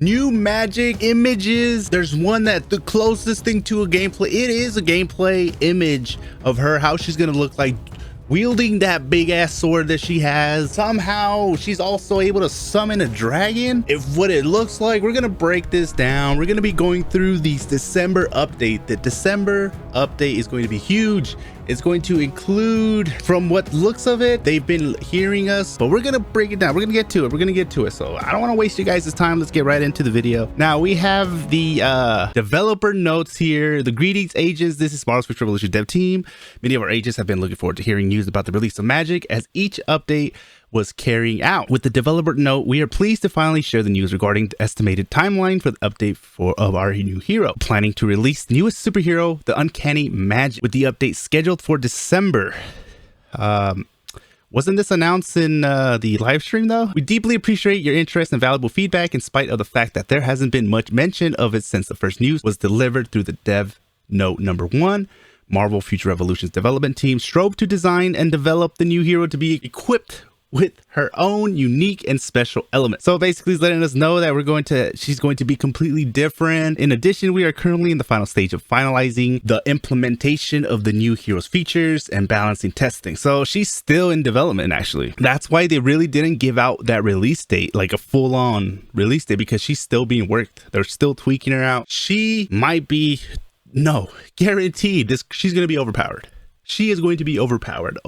New Magik images. There's one that the closest thing to a gameplay. It is a gameplay image of her, how she's gonna look like wielding that big ass sword that she has. Somehow she's also able to summon a dragon. If what it looks like, we're gonna break this down. We're gonna be going through these December update. The December update is going to be huge. It's going to include, from what looks of it, they've been hearing us, but we're gonna break it down. We're gonna get to it. So I don't want to waste you guys' time. Let's get right into the video. Now we have the developer notes here. The greetings agents. This is Marvel Switch Revolution dev team. Many of our agents have been looking forward to hearing news about the release of Magik as each update was carrying out. With the developer note, we are pleased to finally share the news regarding the estimated timeline for the update of our new hero. Planning to release the newest superhero, the Uncanny Magik, with the update scheduled for December. Wasn't this announced in the live stream though? We deeply appreciate your interest and valuable feedback in spite of the fact that there hasn't been much mention of it since the first news was delivered through the dev note number 1. Marvel Future Revolution's development team strove to design and develop the new hero to be equipped with her own unique and special elements. So basically it's letting us know that she's going to be completely different. In addition, we are currently in the final stage of finalizing the implementation of the new hero's features and balancing testing. So she's still in development actually. That's why they really didn't give out that release date, like a full-on release date, because she's still being worked. They're still tweaking her out. She might be, no, guaranteed, she's going to be overpowered. She is going to be overpowered.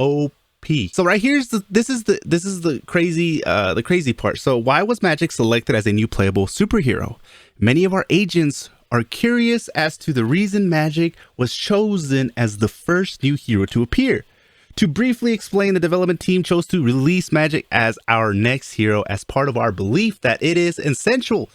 So right here's this is the crazy part. So why was Magik selected as a new playable superhero? Many of our agents are curious as to the reason Magik was chosen as the first new hero to appear. To briefly explain, the development team chose to release Magik as our next hero as part of our belief that it is essential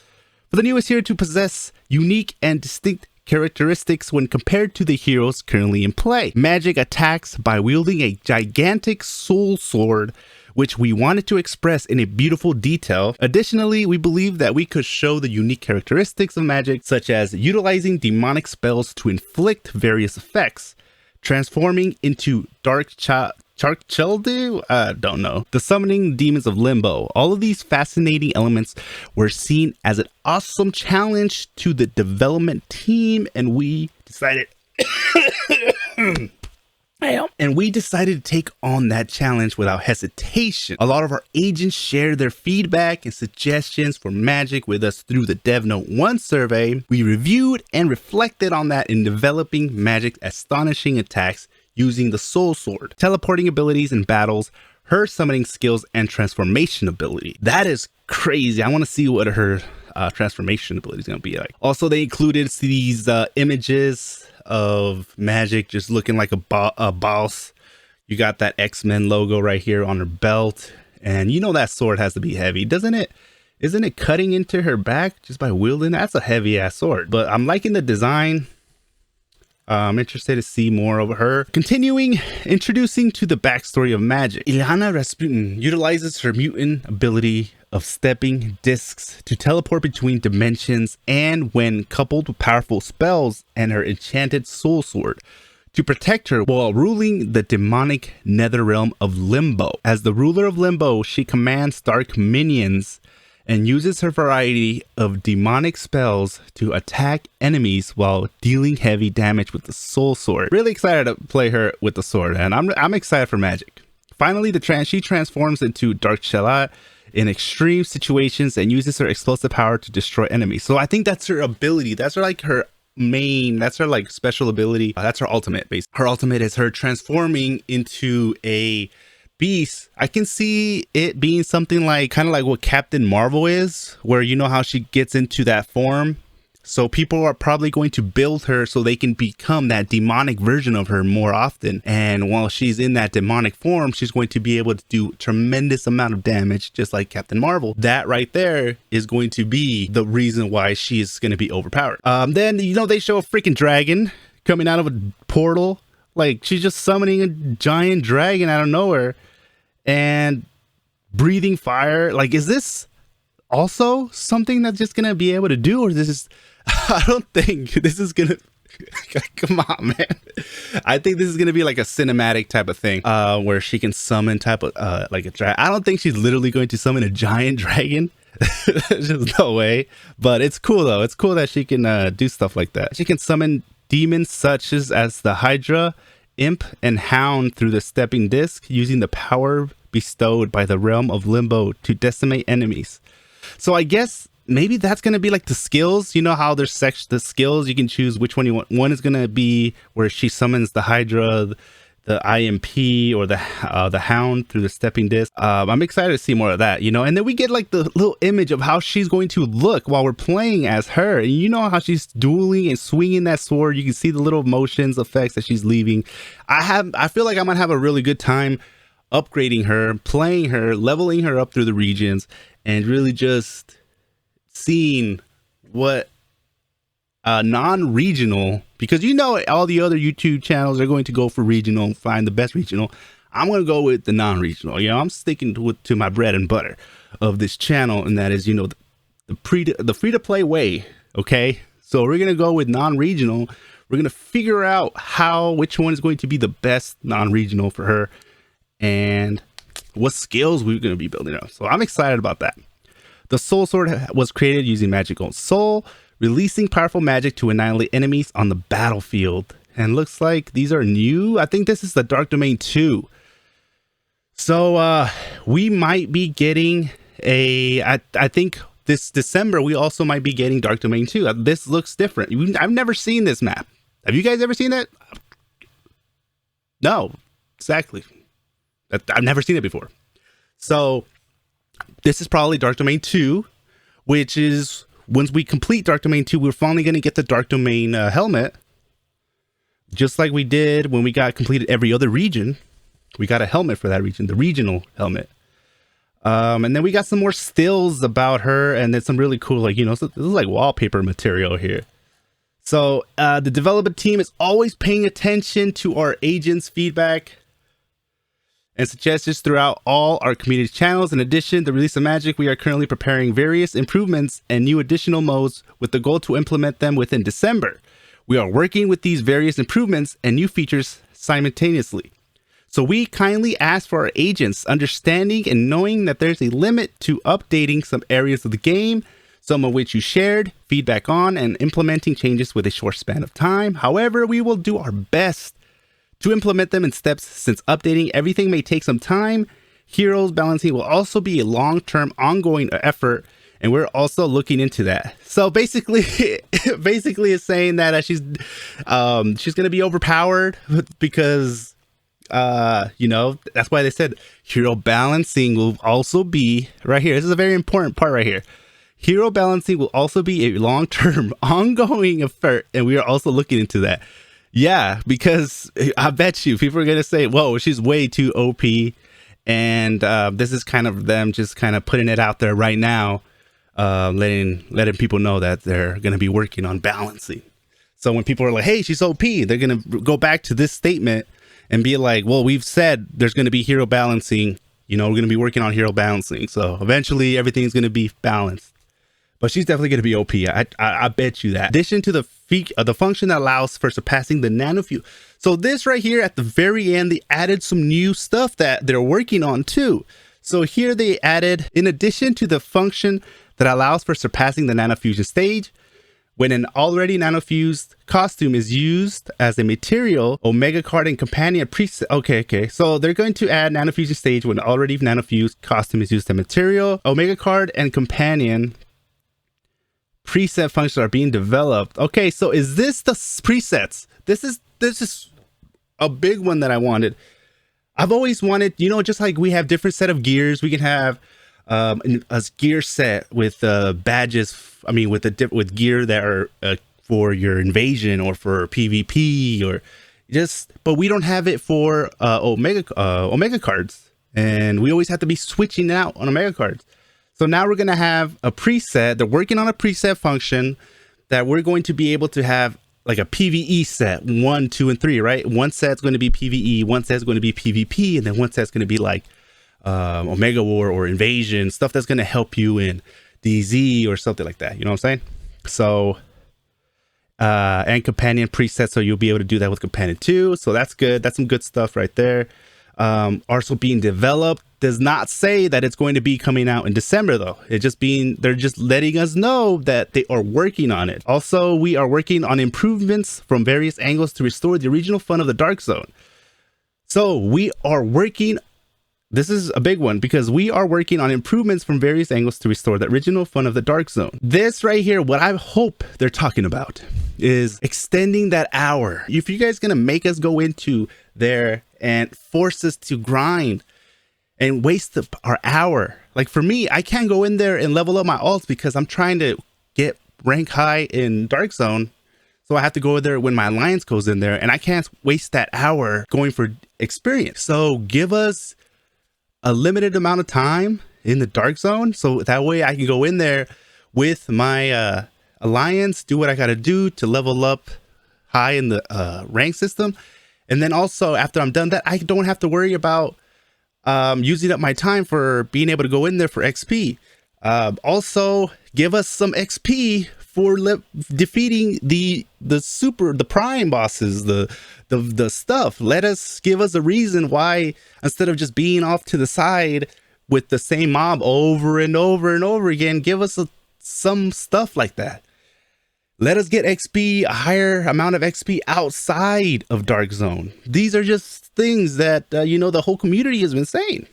for the newest hero to possess unique and distinct characteristics when compared to the heroes currently in play. Magik attacks by wielding a gigantic soul sword, which we wanted to express in a beautiful detail. Additionally, we believe that we could show the unique characteristics of Magik, such as utilizing demonic spells to inflict various effects, transforming into Charcheldu? Don't know. The summoning demons of Limbo. All of these fascinating elements were seen as an awesome challenge to the development team, and we decided to take on that challenge without hesitation. A lot of our agents shared their feedback and suggestions for Magik with us through the Dev Note 1 survey. We reviewed and reflected on that in developing Magik's astonishing attacks using the soul sword, teleporting abilities in battles, her summoning skills, and transformation ability. That is crazy. I want to see what her transformation ability is going to be like. Also, they included these images of Magik just looking like a boss. You got that X-Men logo right here on her belt, and you know that sword has to be heavy, doesn't it? Isn't it cutting into her back just by wielding? That's a heavy ass sword, but I'm liking the design. I'm interested to see more of her. Continuing, introducing to the backstory of Magik. Ilana Rasputin utilizes her mutant ability of stepping discs to teleport between dimensions, and when coupled with powerful spells and her enchanted soul sword to protect her while ruling the demonic nether realm of Limbo. As the ruler of Limbo, she commands dark minions and uses her variety of demonic spells to attack enemies while dealing heavy damage with the soul sword. Really excited to play her with the sword, and I'm excited for Magik. Finally, she transforms into Dark Chelat in extreme situations and uses her explosive power to destroy enemies. So I think that's her ability. That's her that's her like special ability. That's her ultimate base. Her ultimate is her transforming into a beast. I can see it being something like kind of like what Captain Marvel is, where you know how she gets into that form. So people are probably going to build her so they can become that demonic version of her more often. And while she's in that demonic form, she's going to be able to do tremendous amount of damage, just like Captain Marvel. That right there is going to be the reason why she is going to be overpowered. Then, you know, they show a freaking dragon coming out of a portal. Like, she's just summoning a giant dragon out of nowhere and breathing fire. Like, is this also something that's just gonna be able to do, or this is I don't think this is gonna come on, man. I think this is gonna be like a cinematic type of thing, where she can summon type of like a dragon. I don't think she's literally going to summon a giant dragon. There's just no way. But it's cool though. It's cool that she can do stuff like that. She can summon demons such as the Hydra, Imp, and Hound through the stepping disc, using the power bestowed by the realm of Limbo to decimate enemies. So I guess maybe that's going to be like the skills. You know how there's the skills, you can choose which one you want. One is going to be where she summons the Hydra, the IMP, or the Hound through the stepping disc. I'm excited to see more of that, you know. And then we get like the little image of how she's going to look while we're playing as her. And you know how she's dueling and swinging that sword. You can see the little motions effects that she's leaving. I feel like I'm gonna have a really good time upgrading her, playing her, leveling her up through the regions, and really just seeing what non-regional, because you know all the other YouTube channels are going to go for regional, find the best regional. I'm going to go with the non-regional. You know, I'm sticking to my bread and butter of this channel, and that is, you know, the free-to-play way. Okay, so we're going to go with non-regional. We're going to figure out which one is going to be the best non-regional for her and what skills we're going to be building up. So I'm excited about that. The Soul Sword was created using Magical Soul, releasing powerful magic to annihilate enemies on the battlefield. And looks like these are new. I think this is the Dark Domain 2. So we might be getting I think this December we also might be getting Dark Domain 2. This looks different. I've never seen this map. Have you guys ever seen it? No, exactly. I've never seen it before. So this is probably Dark Domain 2, which is, once we complete Dark Domain 2, we're finally going to get the Dark Domain helmet. Just like we did when we completed every other region. We got a helmet for that region, the regional helmet. And then we got some more stills about her, and then some really cool, like, you know, this is like wallpaper material here. So the development team is always paying attention to our agents' feedback and suggestions throughout all our community channels. In addition, the release of Magik, we are currently preparing various improvements and new additional modes with the goal to implement them within December. We are working with these various improvements and new features simultaneously. So we kindly ask for our agents understanding and knowing that there's a limit to updating some areas of the game, some of which you shared feedback on, and implementing changes with a short span of time. However, we will do our best to implement them in steps, since updating everything may take some time. Heroes balancing will also be a long-term ongoing effort, and we're also looking into that. So basically it's saying that she's going to be overpowered because you know, that's why they said hero balancing will also be right here. This is a very important part right here. Hero balancing will also be a long-term ongoing effort, and we are also looking into that. Yeah, because I bet you people are going to say, whoa, she's way too OP. And this is kind of them just kind of putting it out there right now, letting people know that they're going to be working on balancing. So when people are like, hey, she's OP, they're going to go back to this statement and be like, well, we've said there's going to be hero balancing. You know, we're going to be working on hero balancing. So eventually everything's going to be balanced. But she's definitely going to be OP. I bet you that. In addition to the function that allows for surpassing the nanofuse. So this right here at the very end, they added some new stuff that they're working on too. So here they added, in addition to the function that allows for surpassing the nanofusion stage, when an already nanofused costume is used as a material, Omega Card and Companion preset. Okay. So they're going to add nanofusion stage when an already nanofused costume is used as material. Omega Card and Companion preset functions are being developed. Okay, so is this the presets? This is a big one that I wanted. I've always wanted, you know, just like we have different set of gears, we can have a gear set with badges. I mean, with gear that are for your invasion or for PvP or just, but we don't have it for Omega cards, and we always have to be switching out on Omega cards. So now we're going to have a preset. They're working on a preset function that we're going to be able to have like a PvE set 1, 2, and 3, right? One set's going to be PvE, one set's going to be PvP, and then one set's going to be like Omega War or Invasion, stuff that's going to help you in DZ or something like that. You know what I'm saying? So, and Companion preset, so you'll be able to do that with Companion 2. So that's good. That's some good stuff right there. also being developed. Does not say that it's going to be coming out in December though. They're just letting us know that they are working on it. Also, we are working on improvements from various angles to restore the original fun of the Dark Zone. So we are working, this is a big one, because we are working on improvements from various angles to restore the original fun of the Dark Zone. This right here, what I hope they're talking about is extending that hour. If you guys gonna make us go into there and force us to grind and waste our hour. Like for me, I can't go in there and level up my alts because I'm trying to get rank high in Dark Zone. So I have to go there when my alliance goes in there, and I can't waste that hour going for experience. So give us a limited amount of time in the Dark Zone, so that way I can go in there with my alliance, do what I got to do to level up high in the rank system. And then also after I'm done that, I don't have to worry about using up my time for being able to go in there for XP. Also give us some XP for defeating the prime bosses, the stuff. Give us a reason why, instead of just being off to the side with the same mob over and over and over again, give us some stuff like that. Let us get XP, a higher amount of XP outside of Dark Zone. These are just things that, you know, the whole community has been saying.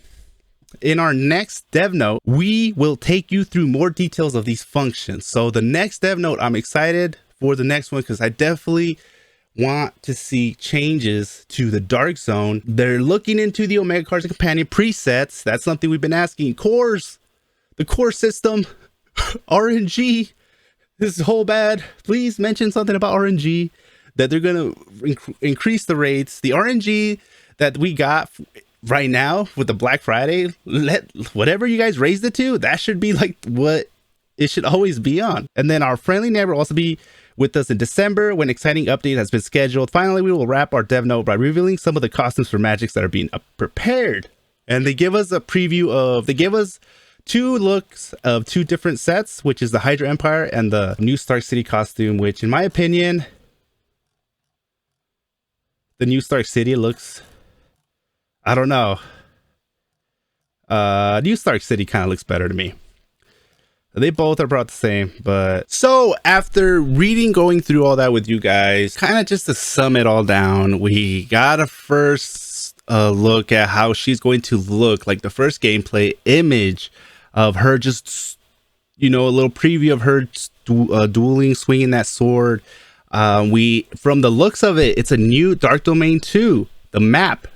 In our next dev note, we will take you through more details of these functions. So the next dev note, I'm excited for the next one because I definitely want to see changes to the Dark Zone. They're looking into the Omega Cards and Companion presets. That's something we've been asking. Cores, the core system, RNG. This is whole bad. Please mention something about RNG, that they're going to increase the rates. The RNG that we got right now with the Black Friday, whatever you guys raised it to, that should be like what it should always be on. And then our friendly neighbor will also be with us in December when exciting update has been scheduled. Finally, we will wrap our dev note by revealing some of the costumes for Magics that are being prepared. And they give us a preview of, they give us 2 looks of 2 different sets, which is the Hydra Empire and the new Stark City costume, which in my opinion, the new Stark City looks, I don't know. New Stark City kind of looks better to me. They both are about the same, but so after going through all that with you guys, kind of just to sum it all down, we got a first look at how she's going to look, like the first gameplay image of her, just, you know, a little preview of her dueling, swinging that sword. From the looks of it, it's a new Dark Domain 2. The map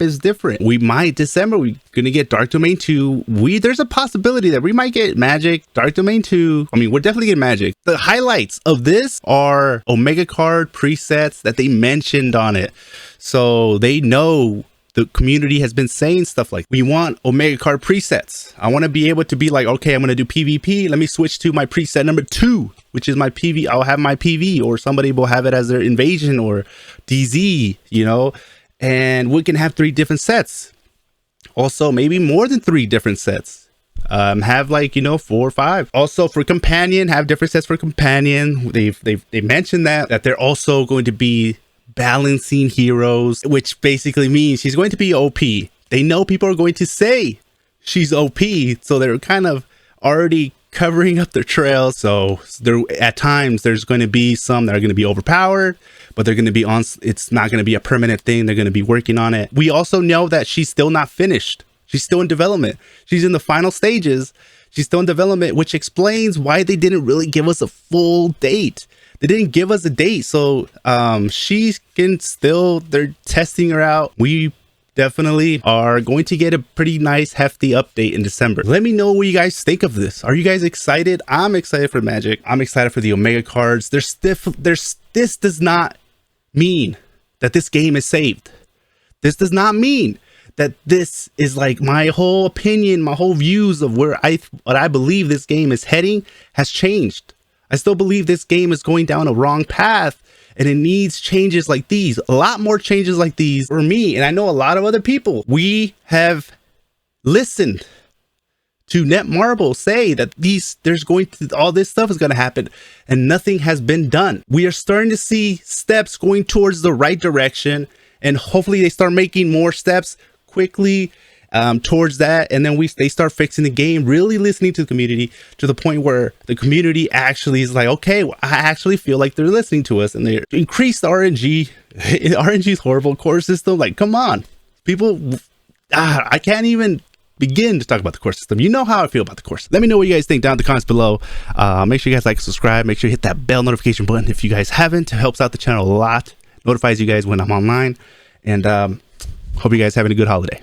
is different. We're gonna get Dark Domain 2. There's a possibility that we might get Magik, Dark Domain 2. I mean, we're definitely getting Magik. The highlights of this are Omega card presets that they mentioned on it. So they know the community has been saying stuff like, we want Omega card presets. I want to be able to be like, okay, I'm going to do PvP. Let me switch to my preset number 2, which is my PV. I'll have my PV, or somebody will have it as their invasion or DZ, you know, and we can have 3 different sets. Also, maybe more than 3 different sets. Have like, you know, 4 or 5. Also for companion, have different sets for companion. They mentioned that they're also going to be balancing heroes, which basically means she's going to be OP. They know people are going to say she's OP, so they're kind of already covering up their trail. So there, at times, there's going to be some that are going to be overpowered, but they're going to be on. It's not going to be a permanent thing. They're going to be working on it. We also know that she's still not finished. She's still in development. She's in the final stages. She's still in development, which explains why they didn't really give us a full date. They didn't give us a date, so she can still, they're testing her out. We definitely are going to get a pretty nice hefty update in December. Let me know what you guys think of this. Are you guys excited? I'm excited for Magik. I'm excited for the Omega cards. This does not mean that this game is saved. This does not mean that this is like my whole opinion, my whole views of what I believe this game is heading has changed. I still believe this game is going down a wrong path, and it needs changes like these, a lot more changes like these for me. And I know a lot of other people. We have listened to Netmarble say that all this stuff is going to happen, and nothing has been done. We are starting to see steps going towards the right direction, and hopefully they start making more steps quickly towards that, and then they start fixing the game, really listening to the community to the point where the community actually is like, okay, well, I actually feel like they're listening to us, and they increased RNG. RNG is horrible. Core system, like, come on, people. I can't even begin to talk about the core system. You know how I feel about the course. Let me know what you guys think down in the comments below. Make sure you guys like, subscribe, make sure you hit that bell notification button if you guys haven't. It helps out the channel a lot, notifies you guys when I'm online, and hope you guys having a good holiday.